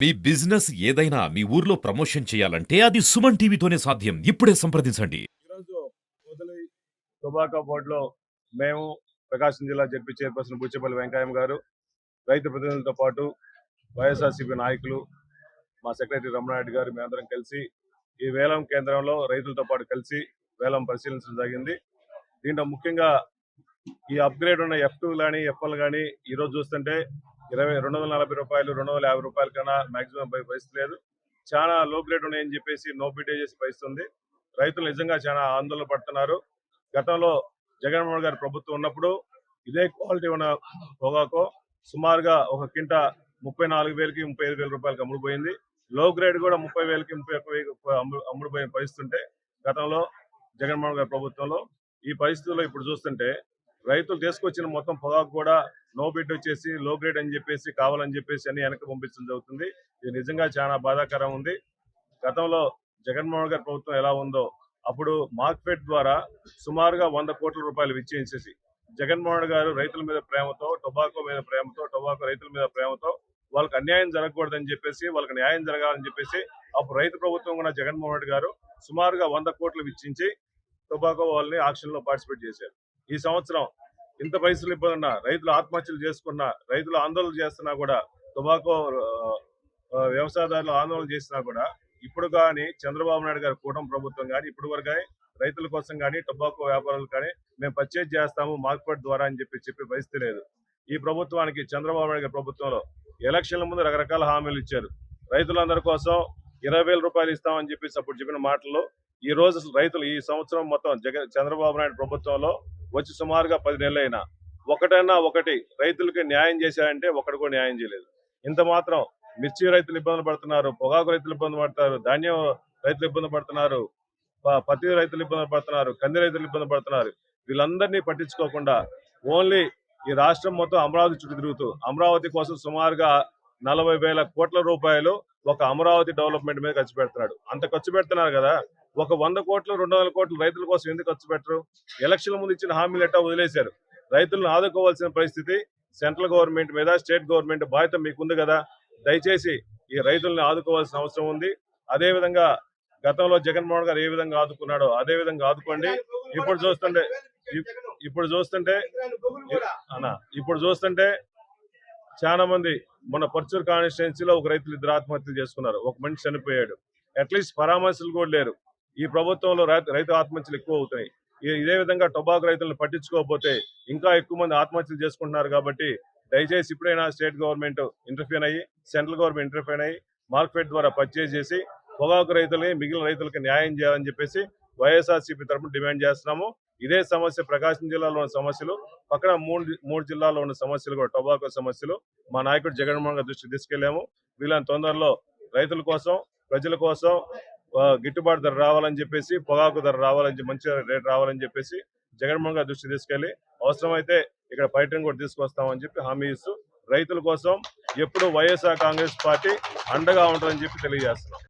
మీ business ఏదైనా మీ ఊర్లో promotion చేయాలంటే అది సుమన్ టీవీతోనే సాధ్యం. ఇప్పుడే సంప్రదించండి. ఈరోజు మొదలై టొబాకో బోర్డులో మేము ప్రకాశం జిల్లా జడ్పీ చైర్పర్సన్ బుచ్చేపల్లి వెంకయ్య గారు, రైతు ప్రతినిధులతో పాటు వైఎస్ఆర్సీపీ నాయకులు, మా సెక్రటరీ రమణారెడ్డి గారు మేమందరం కలిసి ఈ వేలం కేంద్రంలో రైతులతో పాటు కలిసి వేలం పరిశీలించడం జరిగింది. దీంట్లో ముఖ్యంగా ఈ అప్గ్రేడ్ ఉన్న F2 కానీ F1 కానీ ఈరోజు చూస్తుంటే 240 రూపాయలు 250 రూపాయల కన్నా మాక్సిమం పరిస్థితి లేదు. చాలా లో గ్రేడ్ ఉన్నాయని చెప్పేసి నో బిడ్ చేసి పరిస్థితుంది. రైతులు నిజంగా చాలా ఆందోళన పడుతున్నారు. గతంలో జగన్మోహన్ గారి ప్రభుత్వం ఉన్నప్పుడు ఇదే క్వాలిటీ ఉన్న పొగాకు సుమారుగా ఒక కింట 34,000కి 35,000 రూపాయలకి అమ్ముడుపోయింది. లో గ్రేడ్ కూడా 30,000కి 31,000 అమ్ముడుపోయిన పరిస్థితి ఉంటే గతంలో జగన్మోహన్ గారి ప్రభుత్వంలో ఈ పరిస్థితుల్లో ఇప్పుడు చూస్తుంటే రైతులు తీసుకొచ్చిన మొత్తం పొగాకు కూడా నో బిడ్ వచ్చేసి లో గ్రేడ్ అని చెప్పేసి కావాలని చెప్పేసి అన్ని వెనక్కి పంపించడం జరుగుతుంది. ఇది నిజంగా చాలా బాధాకరం ఉంది. గతంలో జగన్మోహన్ గారి ప్రభుత్వం ఎలా ఉందో అప్పుడు మార్కెట్ ద్వారా సుమారుగా 100 కోట్ల రూపాయలు విచ్చేసేసి జగన్మోహన్ గారు రైతుల మీద ప్రేమతో టొబాకో మీద ప్రేమతో టొబాకో రైతుల మీద ప్రేమతో వాళ్ళకి అన్యాయం జరగకూడదని చెప్పేసి వాళ్ళకి న్యాయం జరగాలని చెప్పేసి అప్పుడు రైతు ప్రభుత్వం కూడా జగన్మోహన్ రెడ్డి గారు సుమారుగా 100 కోట్లు వెచ్చించి టొబాకో వాళ్ళని ఆక్షన్ లో పార్టిసిపేట్ చేశారు. ఈ సంవత్సరం ఇంత పైసలు ఇబ్బంది రైతులు ఆత్మహత్యలు చేసుకున్న రైతులు ఆందోళన చేస్తున్నా కూడా టొబాకో వ్యవసాయదారులు ఆందోళన చేసినా కూడా ఇప్పుడు కానీ చంద్రబాబు నాయుడు గారి కూటమి ప్రభుత్వం కానీ ఇప్పుడు వరకు రైతుల కోసం కానీ టొబాకో వ్యాపారులు కానీ మేము పర్చేజ్ చేస్తాము మార్కెట్ ద్వారా అని చెప్పే పరిస్థితి లేదు. ఈ ప్రభుత్వానికి చంద్రబాబు నాయుడు గారి ప్రభుత్వంలో ఎలక్షన్ల ముందు రకరకాల హామీలు ఇచ్చారు. రైతులందరి కోసం 20,000 రూపాయలు ఇస్తామని చెప్పేసి అప్పుడు చెప్పిన మాటల్లో ఈ రోజు రైతులు ఈ సంవత్సరం మొత్తం చంద్రబాబు నాయుడు ప్రభుత్వంలో వచ్చి సుమారుగా 10 నెలలు అయినా ఒకటి రైతులకి న్యాయం చేశారంటే ఒకటి కూడా న్యాయం చేయలేదు. ఇంత మాత్రం మిర్చి రైతులు ఇబ్బందులు పడుతున్నారు, పొగాకు రైతులు ఇబ్బంది పడతారు, ధాన్యం రైతులు ఇబ్బంది పడుతున్నారు, పత్తి రైతులు ఇబ్బంది పడుతున్నారు, కంది రైతులు ఇబ్బంది పడుతున్నారు. వీళ్ళందరినీ పట్టించుకోకుండా ఓన్లీ ఈ రాష్ట్రం మొత్తం అమరావతి చుట్టూ తిరుగుతూ అమరావతి కోసం సుమారుగా 40,000 కోట్ల రూపాయలు ఒక అమరావతి డెవలప్మెంట్ మీద ఖర్చు పెడుతున్నాడు. అంత ఖర్చు పెడుతున్నారు కదా, ఒక 100 కోట్లు 200 కోట్లు రైతుల కోసం ఎందుకు ఖర్చు పెట్టరు? ఎలక్షన్ల ముందు ఇచ్చిన హామీలు ఎట్టా వదిలేశారు. రైతులను ఆదుకోవాల్సిన పరిస్థితి సెంట్రల్ గవర్నమెంట్ మీద స్టేట్ గవర్నమెంట్ బాధ్యత మీకుంది కదా. దయచేసి ఈ రైతులను ఆదుకోవాల్సిన అవసరం ఉంది. అదే విధంగా గతంలో జగన్మోహన్ గారు ఏ విధంగా ఆదుకున్నాడో అదే విధంగా ఆదుకోండి. ఇప్పుడు చూస్తుంటే చాలా మంది మన పర్చూరు కాన్స్టిట్యున్సీలో ఒక రైతులు 2 ఆత్మహత్యలు చేసుకున్నారు. ఒక మనిషి చనిపోయాడు. అట్లీస్ట్ పరామర్శలు కూడా లేరు. ఈ ప్రభుత్వంలో రైతు ఆత్మహత్యలు ఎక్కువ అవుతాయి. ఇదే విధంగా టొబాకో రైతులను పట్టించుకోకపోతే ఇంకా ఎక్కువ మంది ఆత్మహత్యలు చేసుకుంటున్నారు. కాబట్టి దయచేసి ఇప్పుడైనా స్టేట్ గవర్నమెంట్ ఇంటర్ఫీర్ అయ్యి సెంట్రల్ గవర్నమెంట్ ఇంటర్ఫీర్ అయ్యి మార్కెట్ ద్వారా పర్చేజ్ చేసి పొగాకు రైతులని మిగిలిన రైతులకు న్యాయం చేయాలని చెప్పేసి వైఎస్ఆర్సీపీ తరఫున డిమాండ్ చేస్తున్నాము. ఇదే సమస్య ప్రకాశం జిల్లాలో ఉన్న సమస్యలు, పక్కన మూడు జిల్లాల్లో ఉన్న సమస్యలు కూడా టొబాకో సమస్యలు మా నాయకుడు జగన్మోహన్ గారి దృష్టికి తీసుకెళ్లాము. వీళ్ళని తొందరలో రైతుల కోసం ప్రజల కోసం గిట్టుబాటు ధర రావాలని చెప్పేసి పొగాకు ధర రావాలని మంచి రేట్ రావాలని చెప్పేసి జగన్మోహన్ గారి దృష్టికి తీసుకెళ్లి అవసరమైతే ఇక్కడ పర్యటన కూడా తీసుకొస్తామని చెప్పి హామీ ఇస్తూ రైతుల కోసం ఎప్పుడు వైఎస్ఆర్ కాంగ్రెస్ పార్టీ అండగా ఉంటుందని చెప్పి తెలియజేస్తున్నాం.